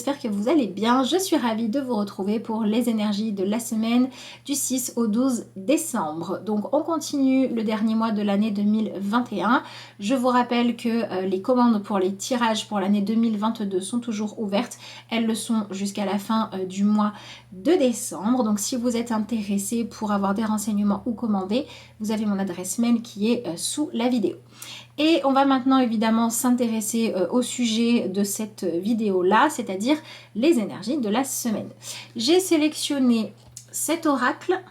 j'espère que vous allez bien. Je suis ravie de vous retrouver pour les énergies de la semaine du 6 au 12 décembre. Donc on continue le dernier mois de l'année 2021. Je vous rappelle que les commandes pour les tirages pour l'année 2022 sont toujours ouvertes. Elles le sont jusqu'à la fin du mois de décembre. Donc si vous êtes intéressé pour avoir des renseignements ou commander, vous avez mon adresse mail qui est sous la vidéo. Et on va maintenant évidemment s'intéresser au sujet de cette vidéo-là, c'est-à-dire les énergies de la semaine. J'ai sélectionné cet oracle,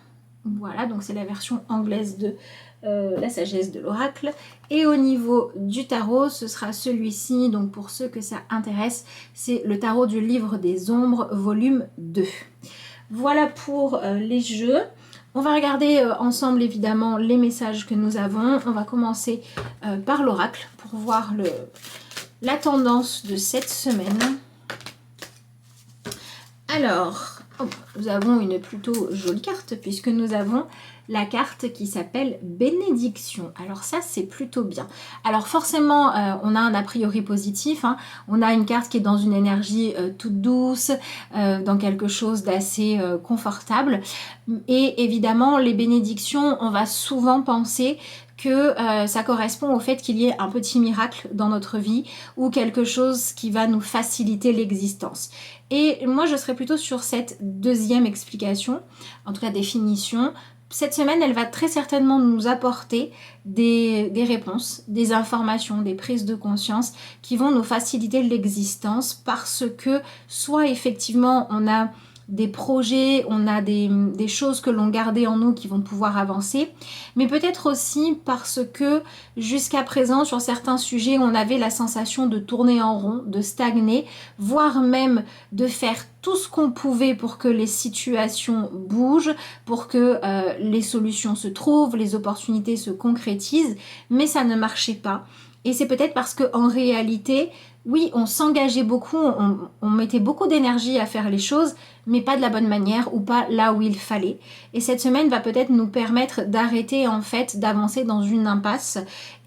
voilà, donc c'est la version anglaise de la sagesse de l'oracle. Et au niveau du tarot, ce sera celui-ci, donc pour ceux que ça intéresse, c'est le tarot du livre des ombres, volume 2. Voilà pour les jeux. On va regarder ensemble évidemment les messages que nous avons. On va commencer par l'oracle pour voir la tendance de cette semaine. Alors, nous avons une plutôt jolie carte puisque nous avons la carte qui s'appelle bénédiction. Alors ça, c'est plutôt bien. Alors forcément, on a un a priori positif. Hein. On a une carte qui est dans une énergie toute douce, dans quelque chose d'assez confortable. Et évidemment, les bénédictions, on va souvent penser que ça correspond au fait qu'il y ait un petit miracle dans notre vie ou quelque chose qui va nous faciliter l'existence. Et moi, je serais plutôt sur cette deuxième explication, en tout cas définition. Cette semaine, elle va très certainement nous apporter des réponses, des informations, des prises de conscience qui vont nous faciliter l'existence parce que soit effectivement on a des projets, on a des choses que l'on gardait en nous qui vont pouvoir avancer, mais peut-être aussi parce que jusqu'à présent sur certains sujets on avait la sensation de tourner en rond, de stagner, voire même de faire tout ce qu'on pouvait pour que les situations bougent, pour que les solutions se trouvent, les opportunités se concrétisent, mais ça ne marchait pas. Et c'est peut-être parce qu'en réalité, oui, on s'engageait beaucoup, on mettait beaucoup d'énergie à faire les choses, mais pas de la bonne manière ou pas là où il fallait. Et cette semaine va peut-être nous permettre d'arrêter en fait d'avancer dans une impasse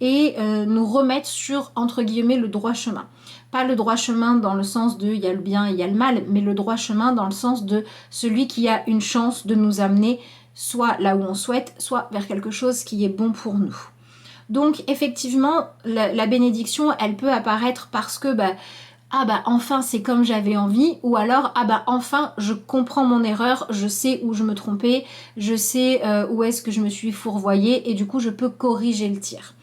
et nous remettre sur, entre guillemets, le droit chemin. Pas le droit chemin dans le sens de il y a le bien et il y a le mal, mais le droit chemin dans le sens de celui qui a une chance de nous amener soit là où on souhaite, soit vers quelque chose qui est bon pour nous. Donc effectivement, la bénédiction, elle peut apparaître parce que enfin c'est comme j'avais envie, ou alors enfin je comprends mon erreur, je sais où je me trompais, je sais où est-ce que je me suis fourvoyée et du coup je peux corriger le tir.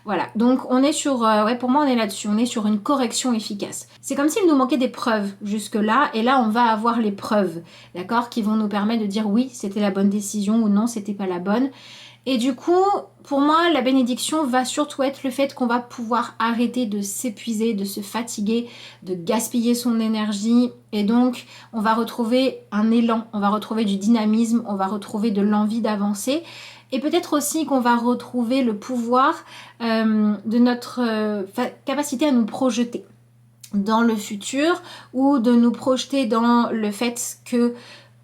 Voilà, donc on est sur, pour moi on est là-dessus, on est sur une correction efficace. C'est comme s'il nous manquait des preuves jusque-là, et là on va avoir les preuves, d'accord, qui vont nous permettre de dire oui, c'était la bonne décision ou non, c'était pas la bonne. Et du coup, pour moi, la bénédiction va surtout être le fait qu'on va pouvoir arrêter de s'épuiser, de se fatiguer, de gaspiller son énergie. Et donc, on va retrouver un élan, on va retrouver du dynamisme, on va retrouver de l'envie d'avancer. Et peut-être aussi qu'on va retrouver le pouvoir de notre capacité à nous projeter dans le futur ou de nous projeter dans le fait que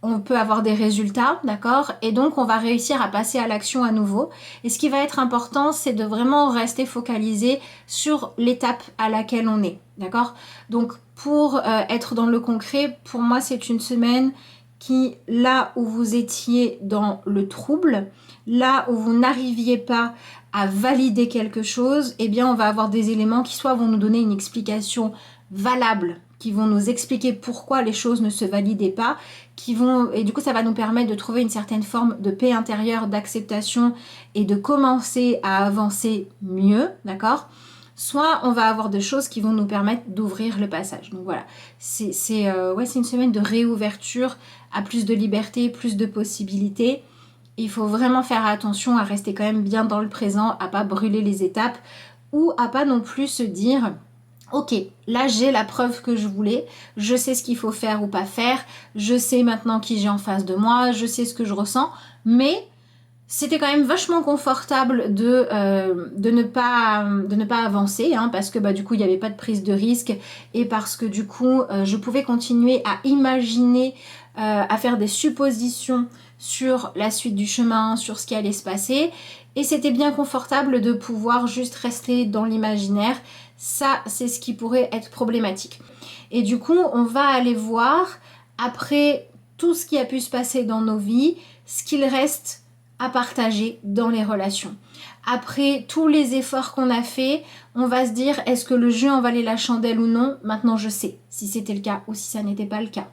on peut avoir des résultats, d'accord? Et donc, on va réussir à passer à l'action à nouveau. Et ce qui va être important, c'est de vraiment rester focalisé sur l'étape à laquelle on est, d'accord? Donc, pour être dans le concret, pour moi, c'est une semaine qui, là où vous étiez dans le trouble, là où vous n'arriviez pas à valider quelque chose, eh bien, on va avoir des éléments qui soit vont nous donner une explication valable, qui vont nous expliquer pourquoi les choses ne se validaient pas, et du coup ça va nous permettre de trouver une certaine forme de paix intérieure, d'acceptation et de commencer à avancer mieux, d'accord? Soit on va avoir des choses qui vont nous permettre d'ouvrir le passage. Donc voilà, c'est une semaine de réouverture à plus de liberté, plus de possibilités. Il faut vraiment faire attention à rester quand même bien dans le présent, à pas brûler les étapes ou à pas non plus se dire ok, là j'ai la preuve que je voulais, je sais ce qu'il faut faire ou pas faire, je sais maintenant qui j'ai en face de moi, je sais ce que je ressens, mais c'était quand même vachement confortable de ne pas avancer, hein, parce que du coup il n'y avait pas de prise de risque et parce que du coup je pouvais continuer à imaginer, à faire des suppositions sur la suite du chemin, sur ce qui allait se passer. Et c'était bien confortable de pouvoir juste rester dans l'imaginaire. Ça, c'est ce qui pourrait être problématique. Et du coup, on va aller voir, après tout ce qui a pu se passer dans nos vies, ce qu'il reste à partager dans les relations. Après tous les efforts qu'on a fait, on va se dire, est-ce que le jeu en valait la chandelle ou non? Maintenant, je sais si c'était le cas ou si ça n'était pas le cas.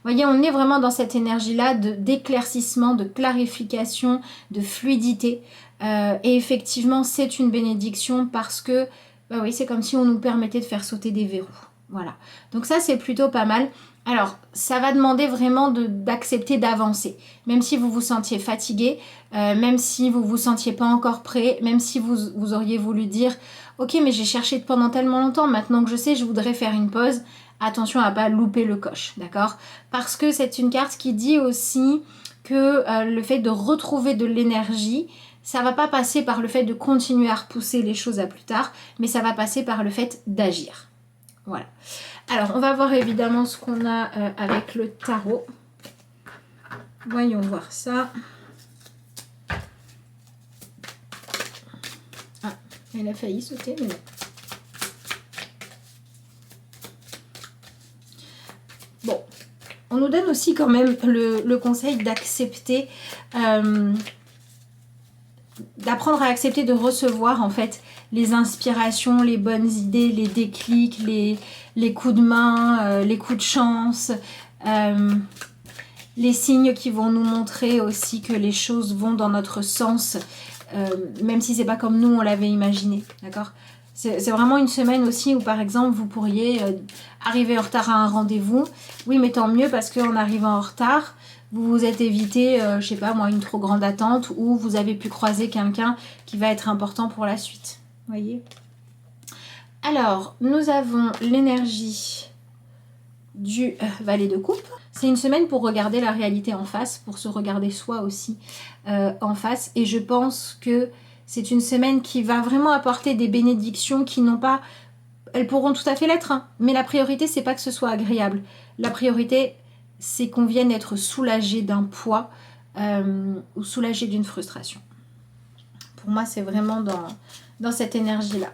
Vous voyez, on est vraiment dans cette énergie-là d'éclaircissement, de clarification, de fluidité. Et effectivement, c'est une bénédiction parce que, bah oui, c'est comme si on nous permettait de faire sauter des verrous. Voilà. Donc ça, c'est plutôt pas mal. Alors, ça va demander vraiment d'accepter d'avancer. Même si vous vous sentiez fatigué, même si vous vous sentiez pas encore prêt, même si vous auriez voulu dire « Ok, mais j'ai cherché pendant tellement longtemps, maintenant que je sais, je voudrais faire une pause. » Attention à pas louper le coche, d'accord? Parce que c'est une carte qui dit aussi que le fait de retrouver de l'énergie, ça va pas passer par le fait de continuer à repousser les choses à plus tard, mais ça va passer par le fait d'agir. Voilà. Alors, on va voir évidemment ce qu'on a avec le tarot. Voyons voir ça. Ah, elle a failli sauter, mais non. Bon, on nous donne aussi quand même le conseil d'accepter, d'apprendre à accepter de recevoir en fait les inspirations, les bonnes idées, les déclics, les coups de main, les coups de chance, les signes qui vont nous montrer aussi que les choses vont dans notre sens, même si c'est pas comme nous on l'avait imaginé, d'accord? C'est vraiment une semaine aussi où par exemple vous pourriez arriver en retard à un rendez-vous. Oui, mais tant mieux parce qu'en arrivant en retard, vous vous êtes évité, je sais pas moi, une trop grande attente ou vous avez pu croiser quelqu'un qui va être important pour la suite. Vous voyez? Alors, nous avons l'énergie du valet de coupe. C'est une semaine pour regarder la réalité en face, pour se regarder soi aussi en face. Et je pense que c'est une semaine qui va vraiment apporter des bénédictions qui n'ont pas... Elles pourront tout à fait l'être, hein, mais la priorité, c'est pas que ce soit agréable. La priorité, c'est qu'on vienne être soulagé d'un poids ou soulagé d'une frustration. Pour moi, c'est vraiment dans cette énergie-là.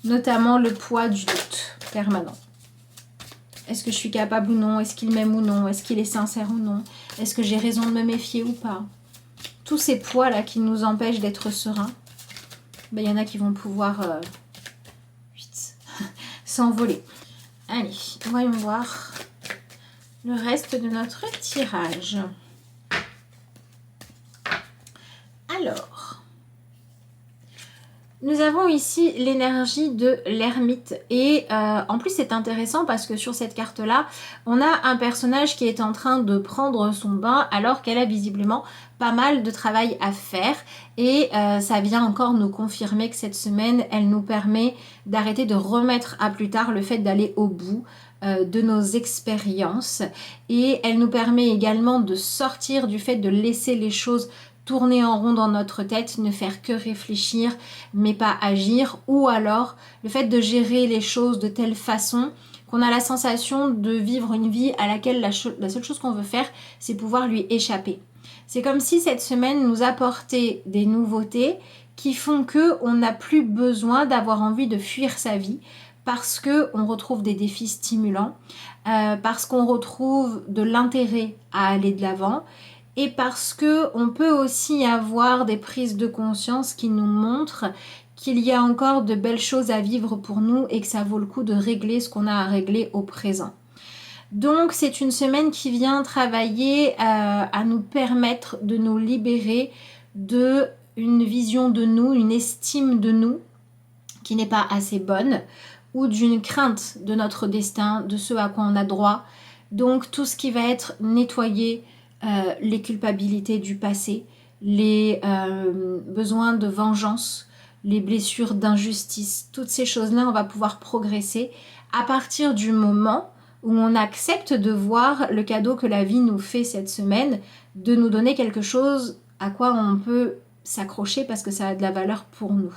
Notamment le poids du doute permanent. Est-ce que je suis capable ou non? Est-ce qu'il m'aime ou non? Est-ce qu'il est sincère ou non? Est-ce que j'ai raison de me méfier ou pas? Tous ces poids-là qui nous empêchent d'être sereins, ben, y en a qui vont pouvoir s'envoler. Allez, voyons voir le reste de notre tirage. Alors, nous avons ici l'énergie de l'ermite et en plus c'est intéressant parce que sur cette carte là on a un personnage qui est en train de prendre son bain alors qu'elle a visiblement pas mal de travail à faire et ça vient encore nous confirmer que cette semaine elle nous permet d'arrêter de remettre à plus tard le fait d'aller au bout de nos expériences et elle nous permet également de sortir du fait de laisser les choses tourner en rond dans notre tête, ne faire que réfléchir mais pas agir, ou alors le fait de gérer les choses de telle façon qu'on a la sensation de vivre une vie à laquelle la seule chose qu'on veut faire c'est pouvoir lui échapper. C'est comme si cette semaine nous apportait des nouveautés qui font qu'on n'a plus besoin d'avoir envie de fuir sa vie parce qu'on retrouve des défis stimulants, parce qu'on retrouve de l'intérêt à aller de l'avant et parce qu'on peut aussi avoir des prises de conscience qui nous montrent qu'il y a encore de belles choses à vivre pour nous et que ça vaut le coup de régler ce qu'on a à régler au présent. Donc c'est une semaine qui vient travailler à nous permettre de nous libérer de une vision de nous, une estime de nous qui n'est pas assez bonne ou d'une crainte de notre destin, de ce à quoi on a droit. Donc tout ce qui va être nettoyé, les culpabilités du passé, les besoins de vengeance, les blessures d'injustice, toutes ces choses-là, on va pouvoir progresser à partir du moment où on accepte de voir le cadeau que la vie nous fait cette semaine, de nous donner quelque chose à quoi on peut s'accrocher parce que ça a de la valeur pour nous,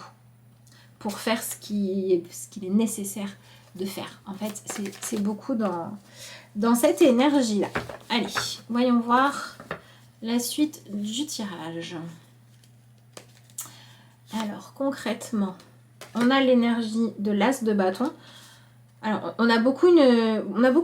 pour faire ce qu'il est nécessaire de faire. En fait, c'est beaucoup dans cette énergie-là. Allez, voyons voir la suite du tirage. Alors, concrètement, on a l'énergie de l'As de bâton. Alors, on a beaucoup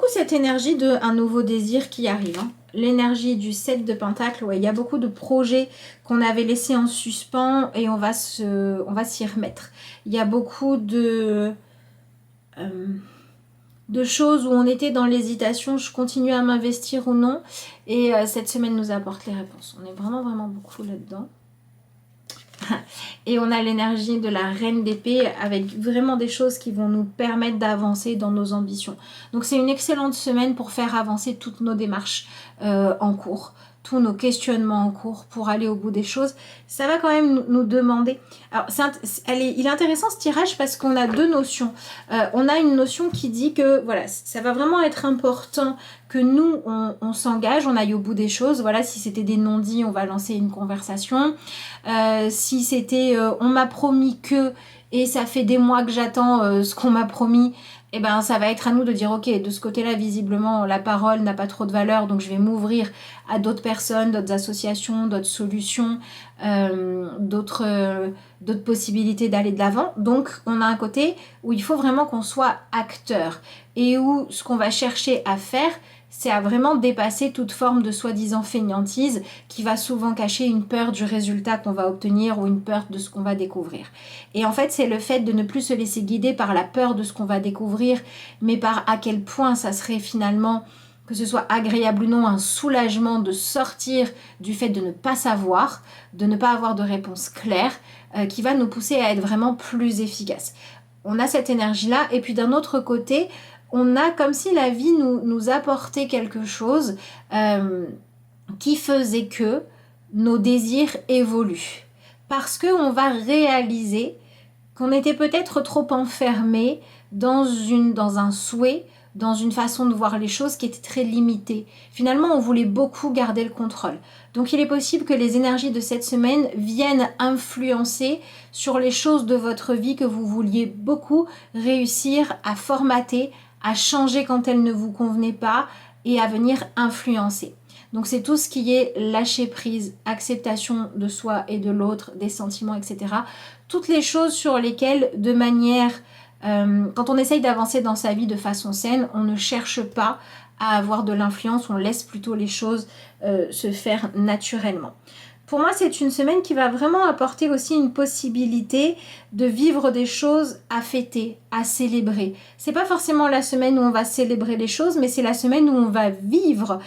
cette énergie d'un nouveau désir qui arrive. Hein. L'énergie du 7 de Pentacle, ouais, il y a beaucoup de projets qu'on avait laissés en suspens et on va s'y remettre. Il y a beaucoup de choses où on était dans l'hésitation, je continue à m'investir ou non. Et cette semaine nous apporte les réponses. On est vraiment, vraiment beaucoup là-dedans. Et on a l'énergie de la reine d'épée avec vraiment des choses qui vont nous permettre d'avancer dans nos ambitions. Donc c'est une excellente semaine pour faire avancer toutes nos démarches en cours, tous nos questionnements en cours pour aller au bout des choses. Ça va quand même nous demander... Alors il est intéressant ce tirage parce qu'on a deux notions. On a une notion qui dit que voilà, ça va vraiment être important que nous, on s'engage, on aille au bout des choses. Voilà, si c'était des non-dits, on va lancer une conversation. Si c'était on m'a promis que et ça fait des mois que j'attends ce qu'on m'a promis, et ben ça va être à nous de dire ok, de ce côté-là, visiblement, la parole n'a pas trop de valeur, donc je vais m'ouvrir à d'autres personnes, d'autres associations, d'autres solutions, d'autres possibilités d'aller de l'avant. Donc on a un côté où il faut vraiment qu'on soit acteur et où ce qu'on va chercher à faire, c'est à vraiment dépasser toute forme de soi-disant fainéantise qui va souvent cacher une peur du résultat qu'on va obtenir ou une peur de ce qu'on va découvrir. Et en fait, c'est le fait de ne plus se laisser guider par la peur de ce qu'on va découvrir, mais par à quel point ça serait finalement, que ce soit agréable ou non, un soulagement de sortir du fait de ne pas savoir, de ne pas avoir de réponse claire, qui va nous pousser à être vraiment plus efficaces. On a cette énergie-là, et puis d'un autre côté, on a comme si la vie nous apportait quelque chose qui faisait que nos désirs évoluent. Parce qu'on va réaliser qu'on était peut-être trop enfermé dans un souhait, dans une façon de voir les choses qui était très limitée. Finalement, on voulait beaucoup garder le contrôle. Donc il est possible que les énergies de cette semaine viennent influencer sur les choses de votre vie que vous vouliez beaucoup réussir à formater, à changer quand elles ne vous convenaient pas et à venir influencer. Donc c'est tout ce qui est lâcher prise, acceptation de soi et de l'autre, des sentiments, etc. Toutes les choses sur lesquelles, de manière... quand on essaye d'avancer dans sa vie de façon saine, on ne cherche pas à avoir de l'influence, on laisse plutôt les choses se faire naturellement. Pour moi, c'est une semaine qui va vraiment apporter aussi une possibilité de vivre des choses à fêter, à célébrer. C'est pas forcément la semaine où on va célébrer les choses, mais c'est la semaine où on va vivre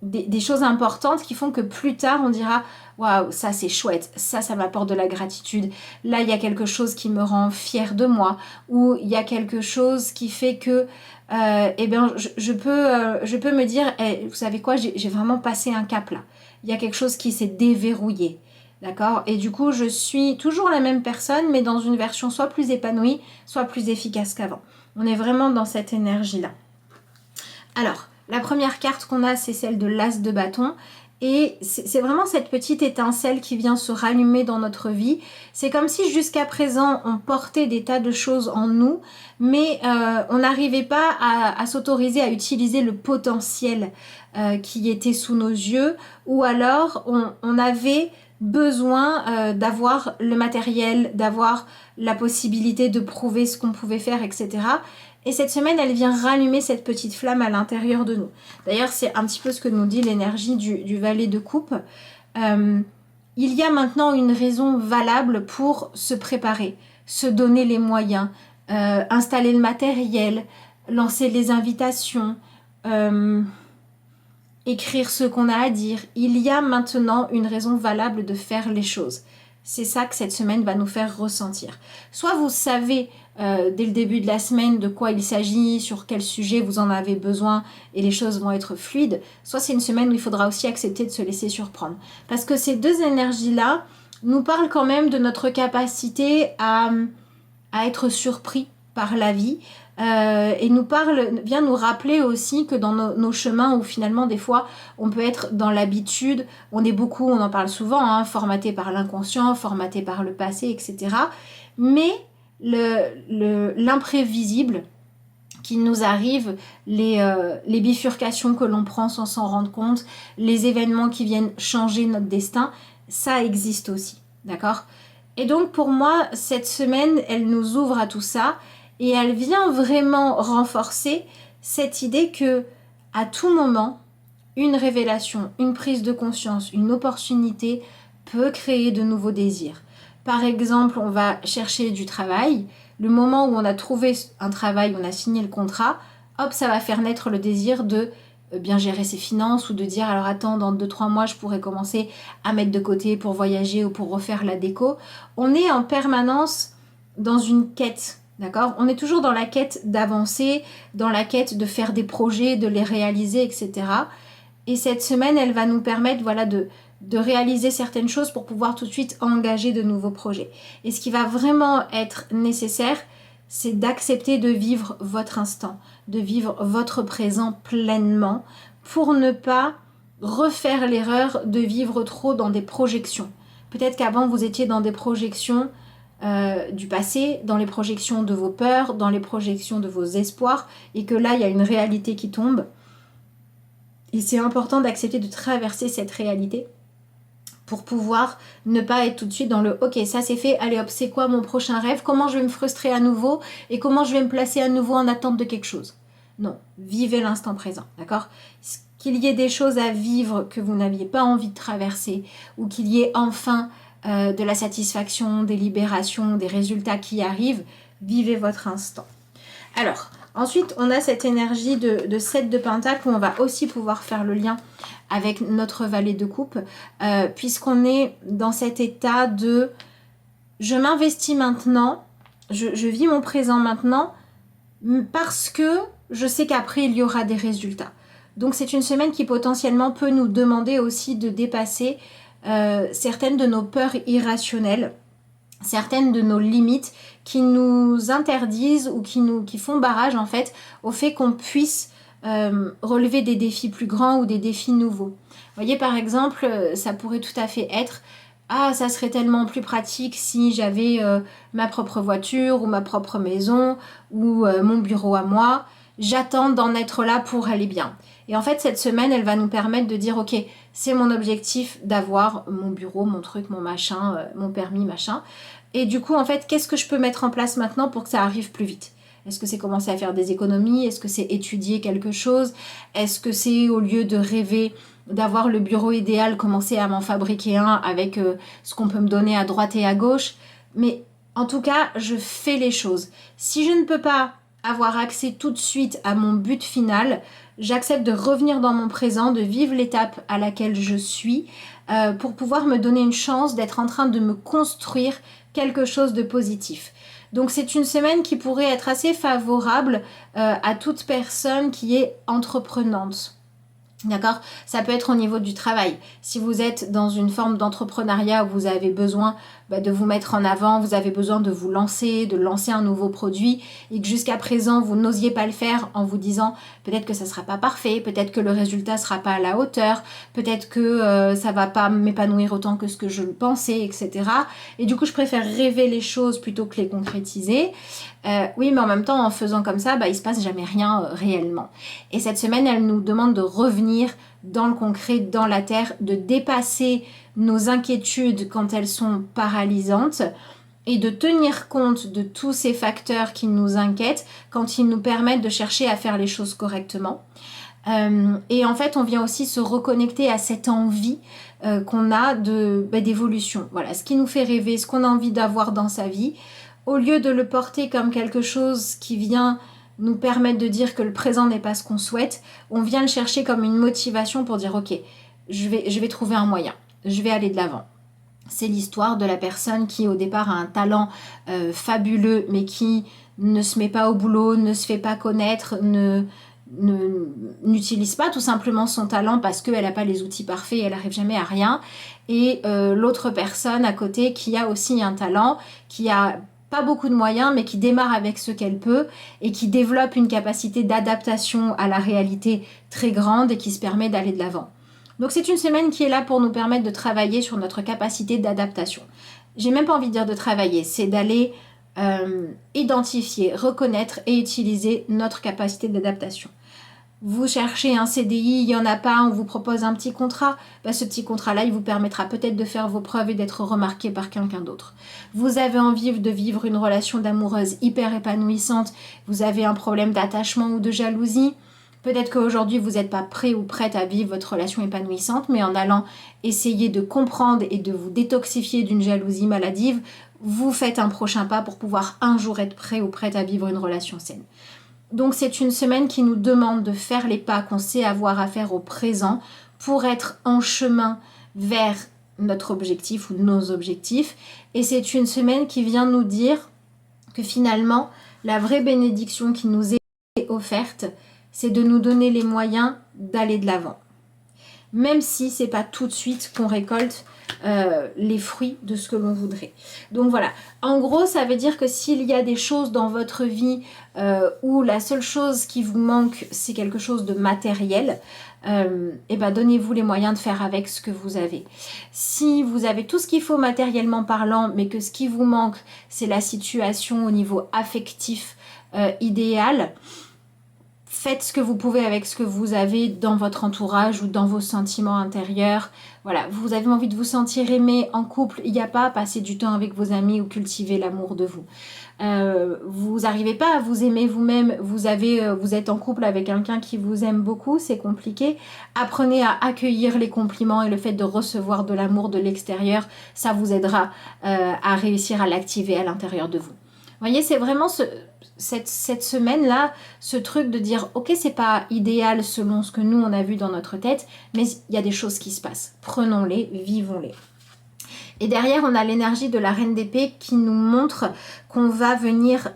des choses importantes qui font que plus tard on dira waouh, ça c'est chouette, ça m'apporte de la gratitude, là il y a quelque chose qui me rend fière de moi, ou il y a quelque chose qui fait que je peux me dire vous savez quoi, j'ai vraiment passé un cap là, il y a quelque chose qui s'est déverrouillé, d'accord, et du coup je suis toujours la même personne mais dans une version soit plus épanouie, soit plus efficace qu'avant. On est vraiment dans cette énergie là. Alors la première carte qu'on a, c'est celle de l'As de bâton. Et c'est vraiment cette petite étincelle qui vient se rallumer dans notre vie. C'est comme si jusqu'à présent, on portait des tas de choses en nous, mais on n'arrivait pas à s'autoriser à utiliser le potentiel qui était sous nos yeux. Ou alors, on avait besoin d'avoir le matériel, d'avoir la possibilité de prouver ce qu'on pouvait faire, etc. Et cette semaine, elle vient rallumer cette petite flamme à l'intérieur de nous. D'ailleurs, c'est un petit peu ce que nous dit l'énergie du valet de coupe. Il y a maintenant une raison valable pour se préparer, se donner les moyens, installer le matériel, lancer les invitations, écrire ce qu'on a à dire. Il y a maintenant une raison valable de faire les choses. C'est ça que cette semaine va nous faire ressentir. Soit vous savez dès le début de la semaine de quoi il s'agit, sur quel sujet vous en avez besoin et les choses vont être fluides, soit c'est une semaine où il faudra aussi accepter de se laisser surprendre. Parce que ces deux énergies-là nous parlent quand même de notre capacité à être surpris par la vie et vient nous rappeler aussi que dans nos chemins où finalement des fois on peut être dans l'habitude, on en parle souvent, formaté par l'inconscient, formaté par le passé, etc. Mais l'imprévisible qui nous arrive, les bifurcations que l'on prend sans s'en rendre compte, les événements qui viennent changer notre destin, ça existe aussi, d'accord ? Et donc pour moi, cette semaine, elle nous ouvre à tout ça et elle vient vraiment renforcer cette idée que à tout moment, une révélation, une prise de conscience, une opportunité peut créer de nouveaux désirs. Par exemple, on va chercher du travail. Le moment où on a trouvé un travail, on a signé le contrat, hop, ça va faire naître le désir de bien gérer ses finances ou de dire alors attends, dans 2-3 mois, je pourrais commencer à mettre de côté pour voyager ou pour refaire la déco. On est en permanence dans une quête, d'accord ? On est toujours dans la quête d'avancer, dans la quête de faire des projets, de les réaliser, etc. Et cette semaine, elle va nous permettre de réaliser certaines choses pour pouvoir tout de suite engager de nouveaux projets. Et ce qui va vraiment être nécessaire, c'est d'accepter de vivre votre instant, de vivre votre présent pleinement pour ne pas refaire l'erreur de vivre trop dans des projections. Peut-être qu'avant, vous étiez dans des projections du passé, dans les projections de vos peurs, dans les projections de vos espoirs, et que là, il y a une réalité qui tombe. Et c'est important d'accepter de traverser cette réalité pour pouvoir ne pas être tout de suite dans le « ok, ça c'est fait, allez hop, c'est quoi mon prochain rêve? Comment je vais me frustrer à nouveau? Et comment je vais me placer à nouveau en attente de quelque chose ?» Non, vivez l'instant présent, d'accord? Qu'il y ait des choses à vivre que vous n'aviez pas envie de traverser ou qu'il y ait enfin de la satisfaction, des libérations, des résultats qui arrivent, vivez votre instant. Alors, ensuite, on a cette énergie de 7 de Pentacle où on va aussi pouvoir faire le lien avec notre valet de coupe, puisqu'on est dans cet état de je m'investis maintenant, je vis mon présent maintenant, parce que je sais qu'après, il y aura des résultats. Donc, c'est une semaine qui potentiellement peut nous demander aussi de dépasser certaines de nos peurs irrationnelles, certaines de nos limites qui nous interdisent ou qui font barrage en fait au fait qu'on puisse relever des défis plus grands ou des défis nouveaux. Vous voyez par exemple, ça pourrait tout à fait être ça serait tellement plus pratique si j'avais ma propre voiture ou ma propre maison ou mon bureau à moi. J'attends d'en être là pour aller bien. Et en fait, cette semaine, elle va nous permettre de dire, ok, c'est mon objectif d'avoir mon bureau, mon truc, mon machin, mon permis, machin. Et du coup, en fait, qu'est-ce que je peux mettre en place maintenant pour que ça arrive plus vite ? Est-ce que c'est commencer à faire des économies ? Est-ce que c'est étudier quelque chose ? Est-ce que c'est, au lieu de rêver d'avoir le bureau idéal, commencer à m'en fabriquer un avec ce qu'on peut me donner à droite et à gauche ? Mais en tout cas, je fais les choses. Si je ne peux pas avoir accès tout de suite à mon but final, j'accepte de revenir dans mon présent, de vivre l'étape à laquelle je suis, pour pouvoir me donner une chance d'être en train de me construire quelque chose de positif. Donc c'est une semaine qui pourrait être assez favorable à toute personne qui est entreprenante. D'accord ? Ça peut être au niveau du travail. Si vous êtes dans une forme d'entrepreneuriat où vous avez besoin de vous mettre en avant, vous avez besoin de vous lancer, de lancer un nouveau produit et que jusqu'à présent vous n'osiez pas le faire en vous disant peut-être que ça ne sera pas parfait, peut-être que le résultat ne sera pas à la hauteur, peut-être que ça ne va pas m'épanouir autant que ce que je le pensais, etc. Et du coup je préfère rêver les choses plutôt que les concrétiser. Oui, mais en même temps en faisant comme ça, il ne se passe jamais rien réellement. Et cette semaine elle nous demande de revenir dans le concret, dans la terre, de dépasser nos inquiétudes quand elles sont paralysantes et de tenir compte de tous ces facteurs qui nous inquiètent quand ils nous permettent de chercher à faire les choses correctement. Et en fait, on vient aussi se reconnecter à cette envie qu'on a d'évolution. Voilà, ce qui nous fait rêver, ce qu'on a envie d'avoir dans sa vie, au lieu de le porter comme quelque chose qui vient nous permettre de dire que le présent n'est pas ce qu'on souhaite, on vient le chercher comme une motivation pour dire ok, je vais trouver un moyen, je vais aller de l'avant. C'est l'histoire de la personne qui au départ a un talent fabuleux mais qui ne se met pas au boulot, ne se fait pas connaître, n'utilise pas tout simplement son talent parce qu'elle n'a pas les outils parfaits et elle n'arrive jamais à rien. Et l'autre personne à côté qui a aussi un talent, qui a pas beaucoup de moyens, mais qui démarre avec ce qu'elle peut et qui développe une capacité d'adaptation à la réalité très grande et qui se permet d'aller de l'avant. Donc c'est une semaine qui est là pour nous permettre de travailler sur notre capacité d'adaptation. J'ai même pas envie de dire de travailler, c'est d'aller identifier, reconnaître et utiliser notre capacité d'adaptation. Vous cherchez un CDI, il n'y en a pas, on vous propose un petit contrat. Ben, ce petit contrat-là, il vous permettra peut-être de faire vos preuves et d'être remarqué par quelqu'un d'autre. Vous avez envie de vivre une relation d'amoureuse hyper épanouissante, vous avez un problème d'attachement ou de jalousie. Peut-être qu'aujourd'hui, vous n'êtes pas prêt ou prête à vivre votre relation épanouissante, mais en allant essayer de comprendre et de vous détoxifier d'une jalousie maladive, vous faites un prochain pas pour pouvoir un jour être prêt ou prête à vivre une relation saine. Donc c'est une semaine qui nous demande de faire les pas qu'on sait avoir à faire au présent pour être en chemin vers notre objectif ou nos objectifs. Et c'est une semaine qui vient nous dire que finalement, la vraie bénédiction qui nous est offerte, c'est de nous donner les moyens d'aller de l'avant. Même si c'est pas tout de suite qu'on récolte les fruits de ce que l'on voudrait. Donc voilà, en gros ça veut dire que s'il y a des choses dans votre vie où la seule chose qui vous manque c'est quelque chose de matériel, et ben donnez-vous les moyens de faire avec ce que vous avez. Si vous avez tout ce qu'il faut matériellement parlant, mais que ce qui vous manque c'est la situation au niveau affectif idéal, faites ce que vous pouvez avec ce que vous avez dans votre entourage ou dans vos sentiments intérieurs. Voilà, vous avez envie de vous sentir aimé en couple, il n'y a pas à passer du temps avec vos amis ou cultiver l'amour de vous. Vous n'arrivez pas à vous aimer vous-même, vous êtes en couple avec quelqu'un qui vous aime beaucoup, c'est compliqué. Apprenez à accueillir les compliments et le fait de recevoir de l'amour de l'extérieur, ça vous aidera à réussir à l'activer à l'intérieur de vous. Vous voyez, c'est vraiment cette semaine-là, ce truc de dire « Ok, c'est pas idéal selon ce que nous, on a vu dans notre tête, mais il y a des choses qui se passent. Prenons-les, vivons-les. » Et derrière, on a l'énergie de la Reine d'Épée qui nous montre qu'on va venir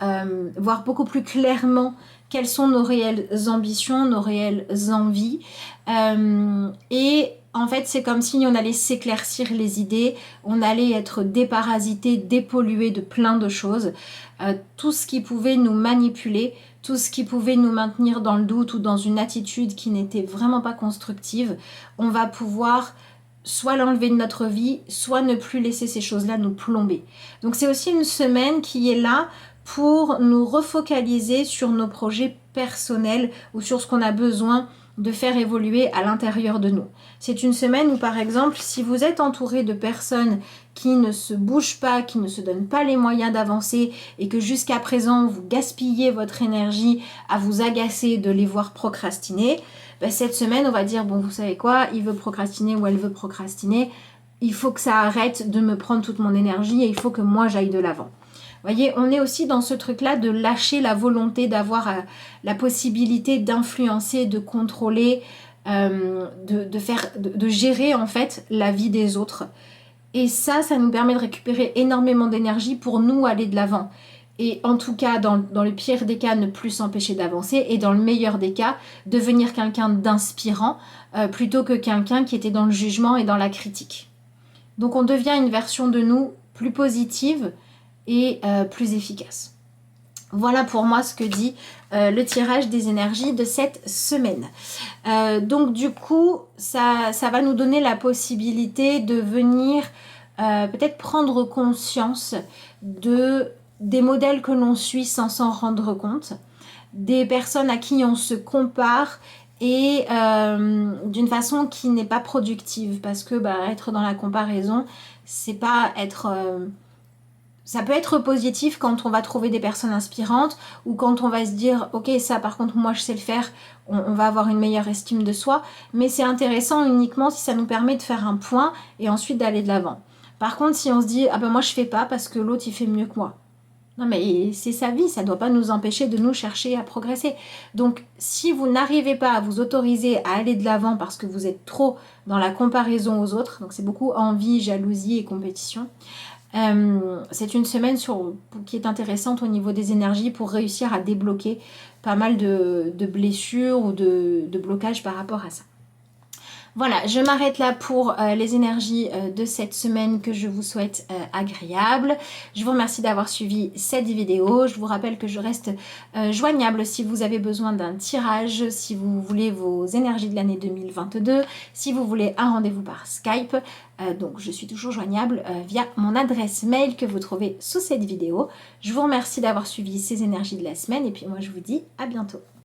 voir beaucoup plus clairement quelles sont nos réelles ambitions, nos réelles envies. Et en fait, c'est comme si on allait s'éclaircir les idées, on allait être déparasité, dépollué de plein de choses. Tout ce qui pouvait nous manipuler, tout ce qui pouvait nous maintenir dans le doute ou dans une attitude qui n'était vraiment pas constructive, on va pouvoir soit l'enlever de notre vie, soit ne plus laisser ces choses-là nous plomber. Donc c'est aussi une semaine qui est là pour nous refocaliser sur nos projets personnels ou sur ce qu'on a besoin de faire évoluer à l'intérieur de nous. C'est une semaine où, par exemple, si vous êtes entouré de personnes qui ne se bougent pas, qui ne se donnent pas les moyens d'avancer et que jusqu'à présent, vous gaspillez votre énergie à vous agacer de les voir procrastiner, ben cette semaine, on va dire, bon, vous savez quoi, il veut procrastiner ou elle veut procrastiner, il faut que ça arrête de me prendre toute mon énergie et il faut que moi, j'aille de l'avant. Vous voyez, on est aussi dans ce truc-là de lâcher la volonté d'avoir la possibilité d'influencer, de contrôler, de gérer en fait la vie des autres. Et ça nous permet de récupérer énormément d'énergie pour nous aller de l'avant. Et en tout cas, dans le pire des cas, ne plus s'empêcher d'avancer. Et dans le meilleur des cas, devenir quelqu'un d'inspirant plutôt que quelqu'un qui était dans le jugement et dans la critique. Donc on devient une version de nous plus positive et plus efficace. Voilà pour moi ce que dit le tirage des énergies de cette semaine. Donc du coup, ça va nous donner la possibilité de venir peut-être prendre conscience des modèles que l'on suit sans s'en rendre compte, des personnes à qui on se compare et d'une façon qui n'est pas productive parce que être dans la comparaison, c'est pas être... ça peut être positif quand on va trouver des personnes inspirantes ou quand on va se dire ok ça par contre moi je sais le faire, on va avoir une meilleure estime de soi, mais c'est intéressant uniquement si ça nous permet de faire un point et ensuite d'aller de l'avant. Par contre si on se dit ah ben moi je fais pas parce que l'autre il fait mieux que moi, non mais c'est sa vie, ça ne doit pas nous empêcher de nous chercher à progresser. Donc si vous n'arrivez pas à vous autoriser à aller de l'avant parce que vous êtes trop dans la comparaison aux autres, donc c'est beaucoup envie, jalousie et compétition, c'est une semaine qui est intéressante au niveau des énergies pour réussir à débloquer pas mal de blessures ou de blocages par rapport à ça. Voilà, je m'arrête là pour les énergies de cette semaine que je vous souhaite agréables. Je vous remercie d'avoir suivi cette vidéo. Je vous rappelle que je reste joignable si vous avez besoin d'un tirage, si vous voulez vos énergies de l'année 2022, si vous voulez un rendez-vous par Skype. Donc je suis toujours joignable via mon adresse mail que vous trouvez sous cette vidéo. Je vous remercie d'avoir suivi ces énergies de la semaine et puis moi je vous dis à bientôt.